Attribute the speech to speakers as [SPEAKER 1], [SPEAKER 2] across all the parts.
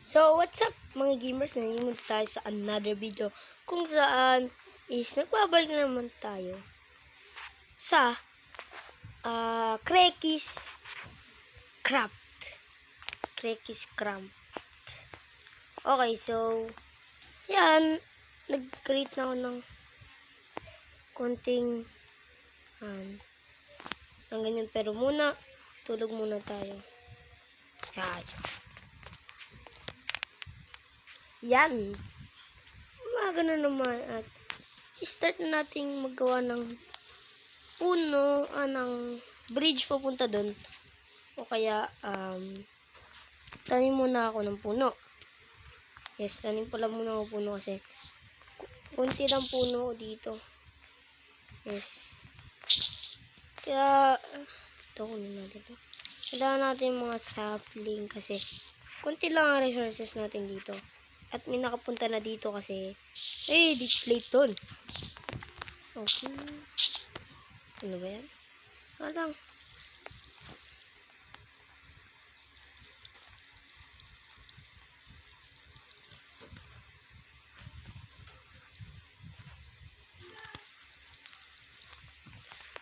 [SPEAKER 1] So, what's up mga gamers? Nanimunta tayo sa another video kung saan is nagbabalik na naman tayo sa Crackie's Craft. Crackie's Craft. Okay, so yan, nag-create na ako ng konting ng ganyan, pero muna tulog muna tayo. Yan. Umaga na naman at start na natin maggawa ng puno, ng bridge papunta doon. O kaya, tanim muna ako ng puno. Yes, tanim pala muna ako puno kasi kunti lang puno dito. Yes. Kaya, ito kunin natin ito. Kailangan natin mga sapling kasi kunti lang ang resources natin dito. At may nakapunta na dito kasi deep slate doon. Okay. Ano ba yan? Lang.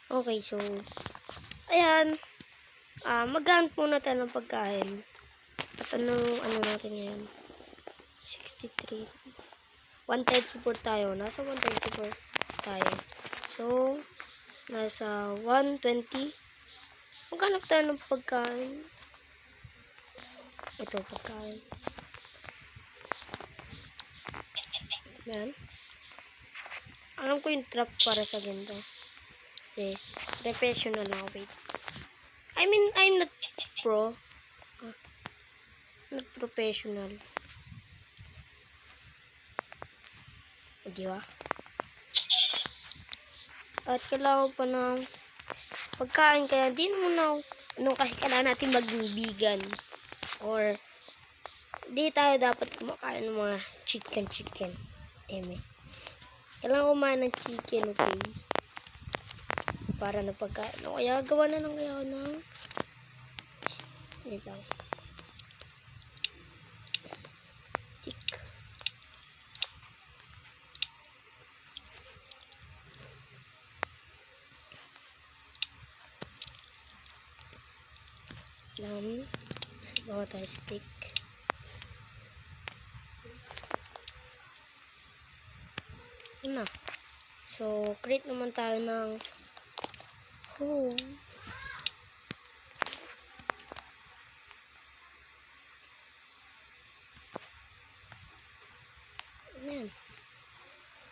[SPEAKER 1] Okay, so ayan. Maghanap muna tayo ng pagkain. At ano natin ngayon? 63. 134 tayo. Nasa 134 tayo. So, nasa 120. Maghanap tayo ng pagkain. Ito, pagkain. Yan. Alam ko yung trap para sa ganito. Kasi, professional ako. Wait. I mean, I'm not pro. Not professional. Di ba? At kailangan pa ng pagkain, kaya di muna kasi kailangan natin magbibigan. Or, di tayo dapat kumakain ng mga chicken. Kailangan kumain ng chicken, okay? Para na pagkain. O kaya, gawa na lang kaya ng wait lang. Stick. Gawa tayo stick. Yun na. So, create naman tayo ng home. Ayan.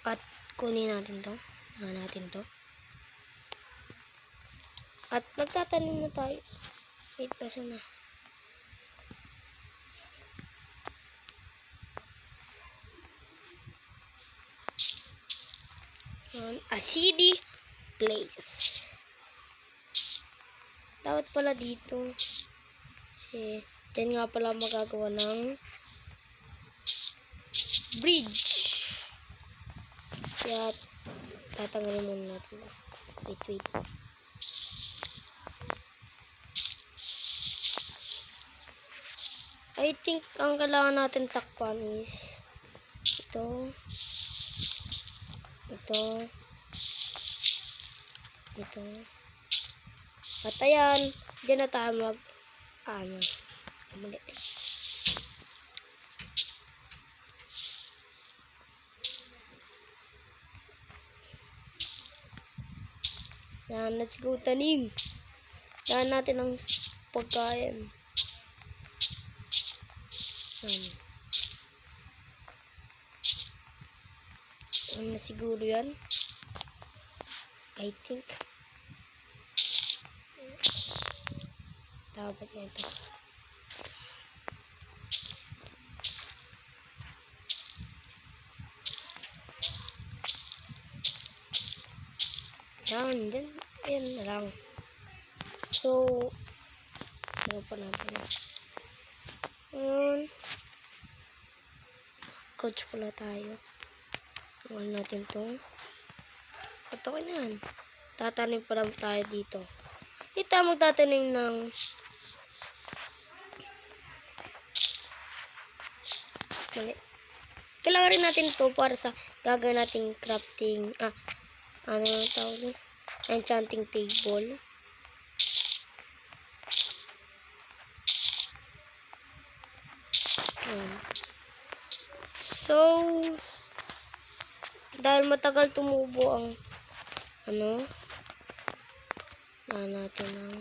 [SPEAKER 1] At kunin natin to. At magtatanim na tayo. Wait, nasa na? A CD place. Dapat pala dito. Kasi, dyan nga pala magagawa ng bridge. Kaya, tatanggalin muna natin. Wait. I think, ang kailangan natin takpan is ito. At ayan, dyan na tayo mali. Yan, let's go tanim. Yan natin ang pagkain. Ano na siguro yan? I think. Dapat na ito. Yan na lang. So, ano pa natin? Coach pala tayo. Tingnan natin to. At okay na yan. Tatanim pa lang tayo dito. Dito magtatanim ng Mali. Kailangan rin natin to para sa gagawin nating crafting. Ano yung tawag doon? Enchanting table. Ayan. So, dahil matagal tumubo ang natin ng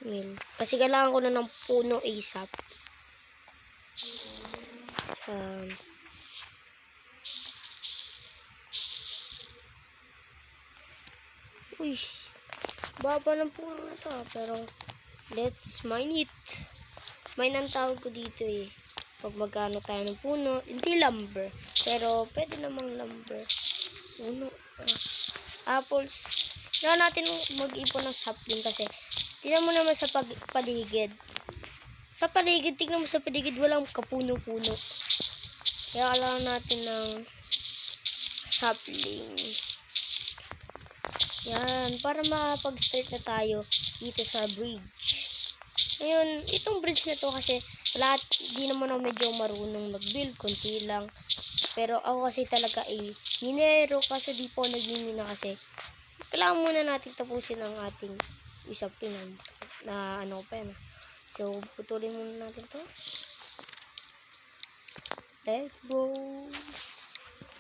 [SPEAKER 1] meal. Kasi kailangan ko na ng puno ASAP. Uy, baba ng puno na to. Pero, let's mine it. Mine ang tawag ko dito eh. Pag magkano tayo ng puno, hindi lumber. Pero, pwede namang lumber. Puno. Apples. Kailangan natin mag-ipon ng sapling kasi tingnan mo naman sa paligid. Sa paligid, tingnan mo sa paligid, walang kapuno-puno. Kaya kailangan natin ng sapling. Yan, para makapag-start na tayo dito sa bridge. Ngayon, itong bridge na to kasi lahat, di naman ako medyo marunong mag-build, konti lang. Pero ako kasi talaga minero kasi di po nagmimina kasi. Kailangan muna natin tapusin ang ating usapin na pa yan. So, putulin muna natin to. Let's go.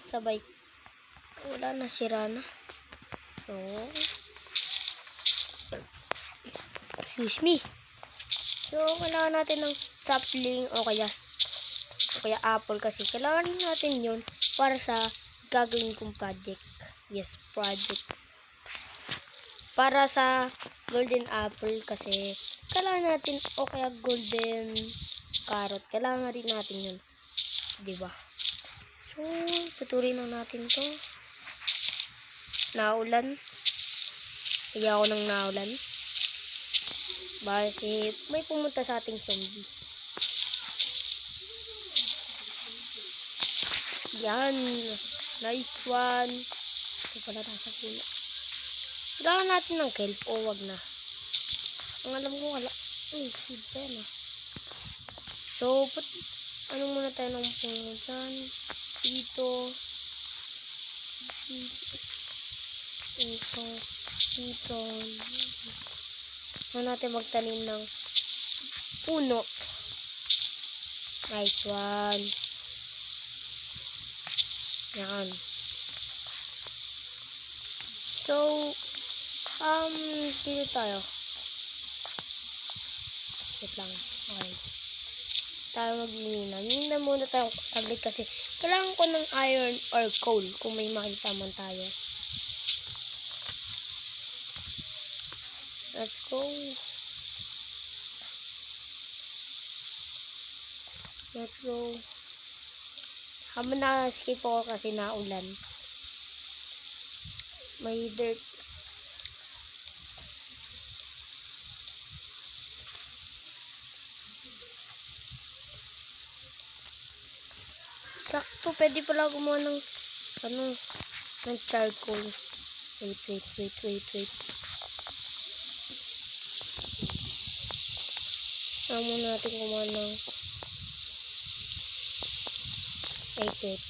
[SPEAKER 1] Sabay. Wala na, sira na. So, excuse me. So, kailangan natin ng sapling o kaya apple kasi kailangan natin yun para sa gagawin kong project. Yes, project. Para sa golden apple kasi kailangan natin o kaya golden carrot. Kailangan rin natin yun. Diba? So, putulin na natin to. Naulan. Kaya ako ng naulan. Kasi may pumunta sa ating zombie. Yan. Nice one. Ito pala nasa pula. Kailangan natin ng kelp o wag na. Ang alam ko wala. Ay, seed pa yan. So, muna tayo ng puno dyan. Dito. Dito. Natin magtanim ng puno. Nice one. Yan. So, dito tayo. Wait lang. Okay. Tayo magmimina. Mimina muna tayo saglit kasi kailangan ko ng iron or coal kung may makita man tayo. Let's go. Let's go. Habang na-skip ako kasi naulan. May dirt. Sakto, pwede pala gumawa ng ng charcoal. Wait. Muna natin gumawa ng wait.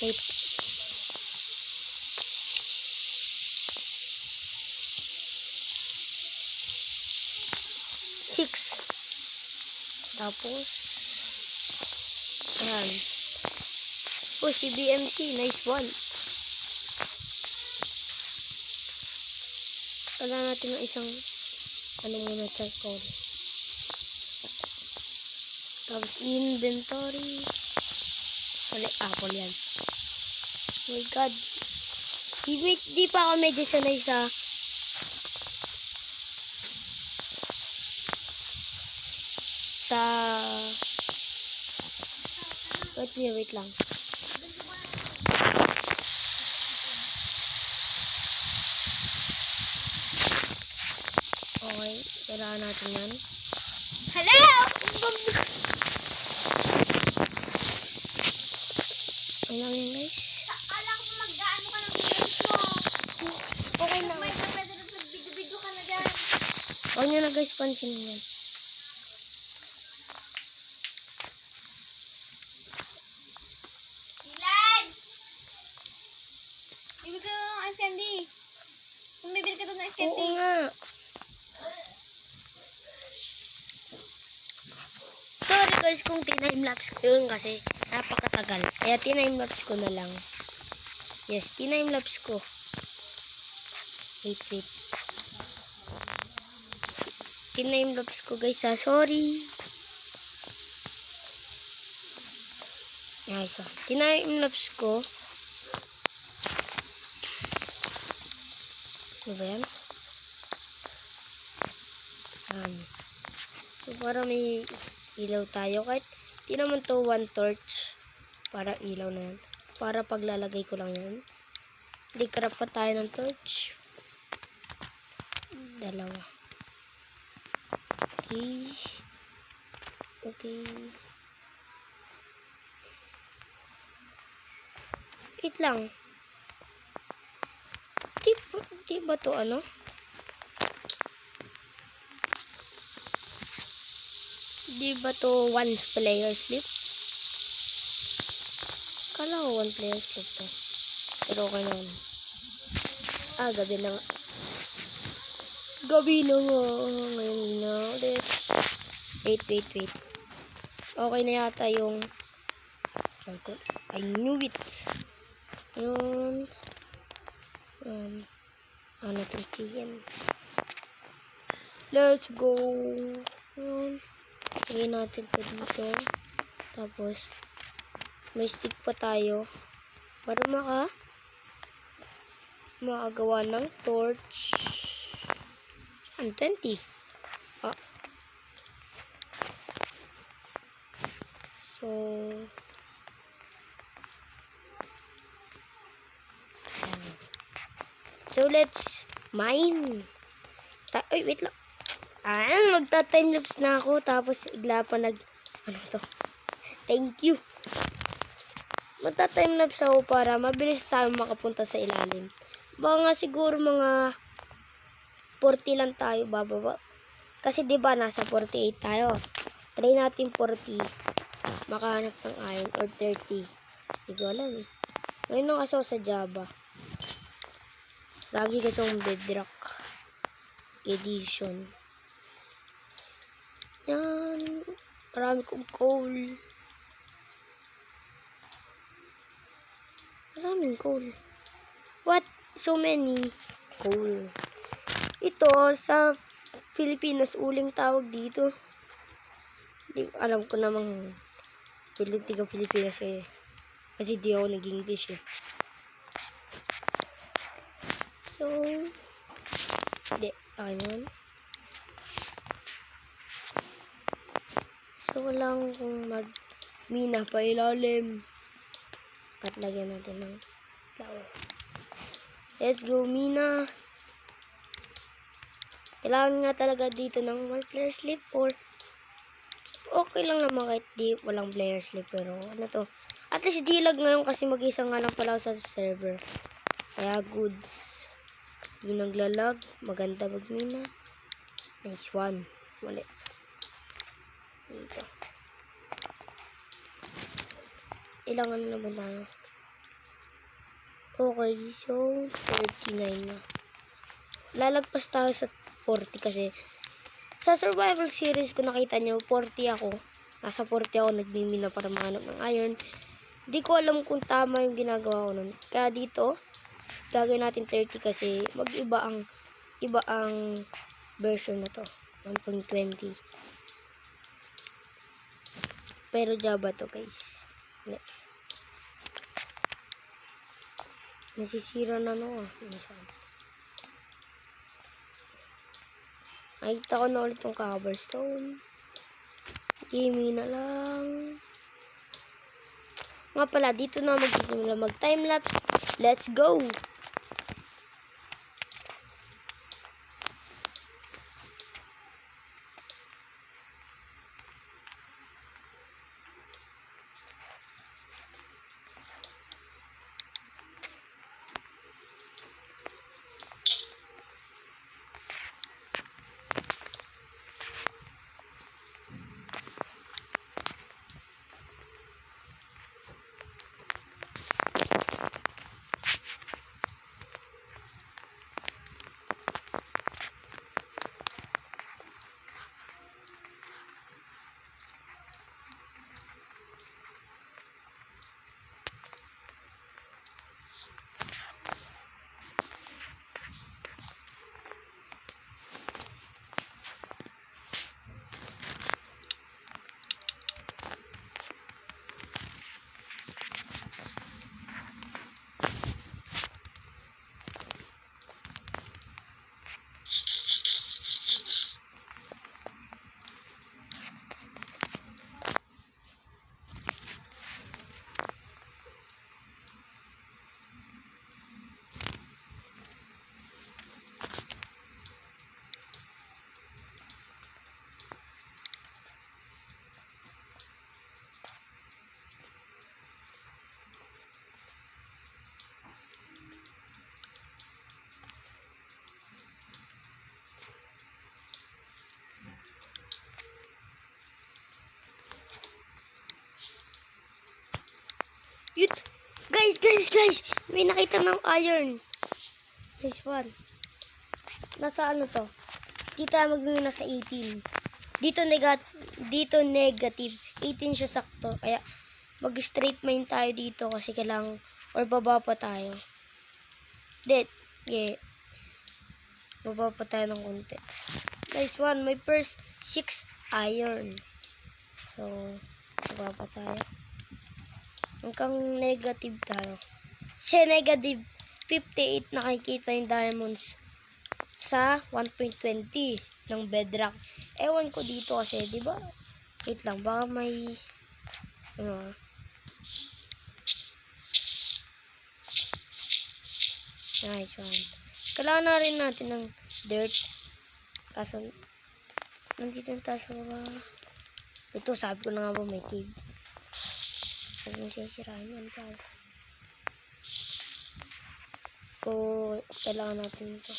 [SPEAKER 1] Wait. Six. Tapos ayan. Oh, si BMC. Nice one. Kailangan natin ng isang muna charcoal. Tapos inventory. Wala, apple yan. Oh my god. Di pa ako medyo sanay sa wait lang. Okay, kailangan natin yan. Hello! Alam yan guys.
[SPEAKER 2] Akala ko mag-gaano ka ng video.
[SPEAKER 1] Huwag nyo na guys pansinin yan.
[SPEAKER 2] Ilan! Bibili ka ng ice candy. Kung bibili ka doon ng ice candy.
[SPEAKER 1] Oo nga. Sorry guys kung tinime-lapse ko yun kasi napakatagal. Kaya tinime-lapse ko na lang. Yes, tinime-lapse ko. Wait. Tinime-lapse ko guys ha. Sorry. Yes, so, tinime-lapse ko. Ano ba yan? So, para may ilaw tayo. Kahit di naman to one torch. Para ilaw na yan. Para paglalagay ko lang yan. Hindi karap pa tayo ng torch. Dalawa. Okay. Wait lang. Di ba to ano? Di ba to one player sleep? Kala ko one player sleep to. Pero okay naman. Gabi na nga. Gabi na nga. Ngayon na ulit. Wait. Okay na yata yung... I knew it. Yun. Ano itong chicken? Let's go. Yun. Lagyan natin ito dito. Tapos, may stick pa tayo. Para makagawa ng torch. 20. So let's mine. Wait lang. Magta-timelapse na ako. Tapos, igla pa ano to? Thank you. Magta-timelapse ako para mabilis tayo makapunta sa ilalim. Baka nga siguro mga 40 lang tayo bababa. Kasi diba nasa 48 tayo. Try natin 40. Makahanap ng iron or 30. Hindi ko alam eh. Ngayon na kasi ako sa Java. Lagi kasi akong Bedrock Edition. Yan. Marami kong coal. Maraming coal. What? So many coal. Ito, sa Pilipinas, uling tawag dito. Di, alam ko namang tiga Pilipinas eh. Kasi di ako nag-English eh. So, hindi. Okay naman. So, kailangan kong mag-mina pa ilalim. At lagyan natin ng flower. Let's go, mina. Kailangan nga talaga dito ng one player sleep or okay lang naman kahit di walang player sleep. Pero ano to? At least dilag ngayon kasi mag-isa nga lang pala sa server. Kaya goods. Di naglalag. Maganda magmina. Nice one. Mali. Dito. Ilangan na ba tayo? Okay. So, 39 na. Lalagpas tayo sa 40 kasi sa survival series ko nakita nyo, 40 ako. Nasa 40 ako nagmimina para mahanap ng iron. Di ko alam kung tama yung ginagawa ko nun. Kaya dito, gagawin natin 30 kasi mag-iba ang version na to. 1.20. Pero Java to guys. Nasisira na no. Nakita ko na ulit yung cobblestone. Gimme na lang. Nga pala, dito na magsisimula mag-timelapse. Let's go! Guys! May nakita ng iron. Nice one. Nasa ano to? Dito tayo magmuna sa 18. Dito negative. 18 siya sakto. Kaya mag-straight mine tayo dito kasi kailangan or baba pa tayo. Yeah. Baba pa tayo ng konti. Nice one. My first 6 iron. So, baba pa tayo. Hanggang negative tayo. Kasi negative 58 nakikita yung diamonds sa 1.20 ng bedrock. Ewan ko dito kasi, di ba? Wait lang, baka may nice one. Kailangan na rin natin ng dirt. Kaso, nandito yung taas sa baba. Ito, sabi ko na nga ba may cave. Huwag mong sisirahin yan, pal. Kailangan natin ito.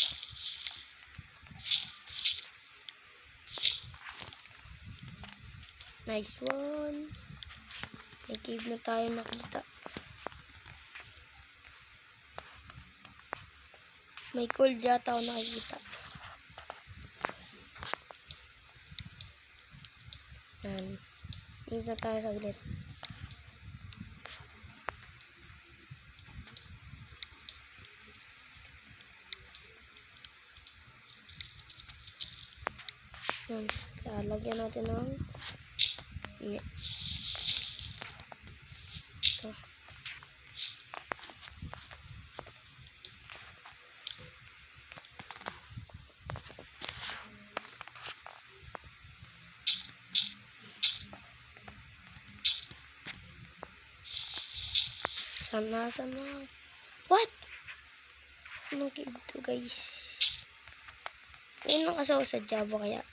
[SPEAKER 1] Nice one. May cave na tayo nakita. May gold yata ako nakikita. Yan. Dito na tayo sa ulit. Yan. Lalagyan natin ng ito. Sana. What? Anong cave to, guys? Ayun ang kasawa sa Java kaya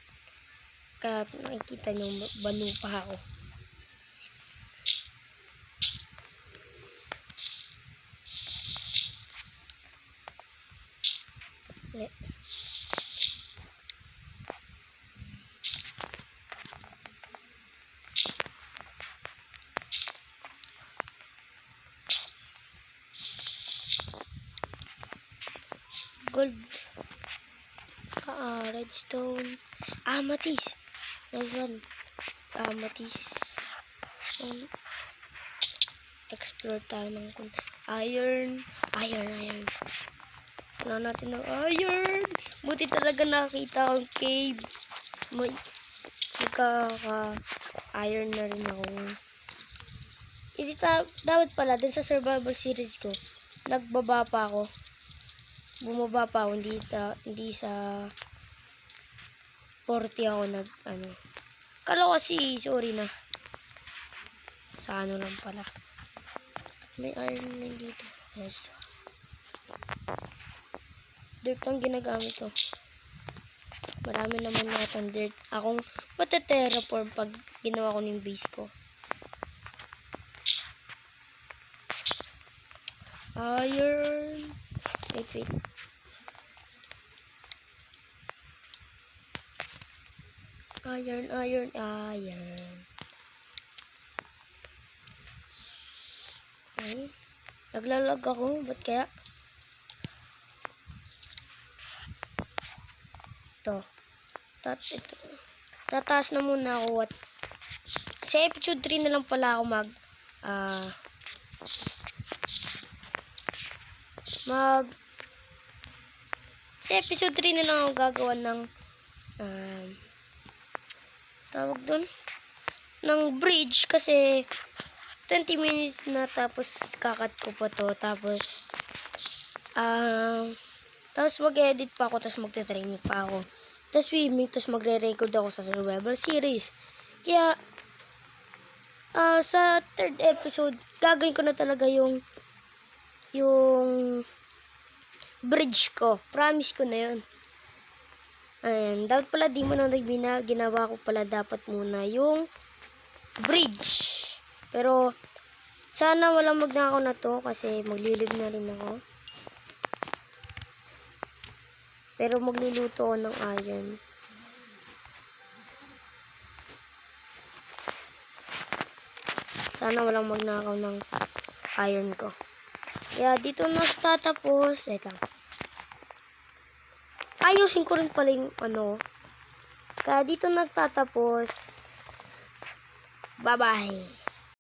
[SPEAKER 1] nakikita nyo banu pa ako. Gold. Redstone. Amethyst. Nice one. Amethyst. Explore tayo ng iron. Wala natin ng iron. Buti talaga nakita akong cave. Magkaka-iron na rin ako. Dapat pala, dun sa survival series ko, nagbaba pa ako. Bumaba pa ako, hindi sa 40 ako Kala ko kasi, sorry na. Sa ano lang pala. May iron na dito. Yes. Dirt ang ginagamit ko. Marami naman natang dirt. Akong mataterraform pag ginawa ko ng base ko. Iron. Wait. Iron. Okay. Naglalag ako. Ba't kaya? Ito. Tataas na muna ako. Sa episode 3 na lang pala ako sa episode 3 na lang ako gagawa ng tawag doon ng bridge kasi 20 minutes na tapos kakat ko pa to tapos mag-edit pa ako tapos magte-training pa ako tapos swimming tapos magre-record ako sa survival series kaya sa third episode gagawin ko na talaga yung bridge ko, promise ko na yun. Ayan, dapat pala di mo na ginawa ko pala dapat muna yung bridge. Pero, sana walang magnakaw na to kasi maglilib na rin ako. Pero magluluto ako ng iron. Sana walang magnakaw ng iron ko. Kaya dito nagtatapos. Ito. Ayusin ko rin pala yung ano. Kaya dito nagtatapos. Bye-bye.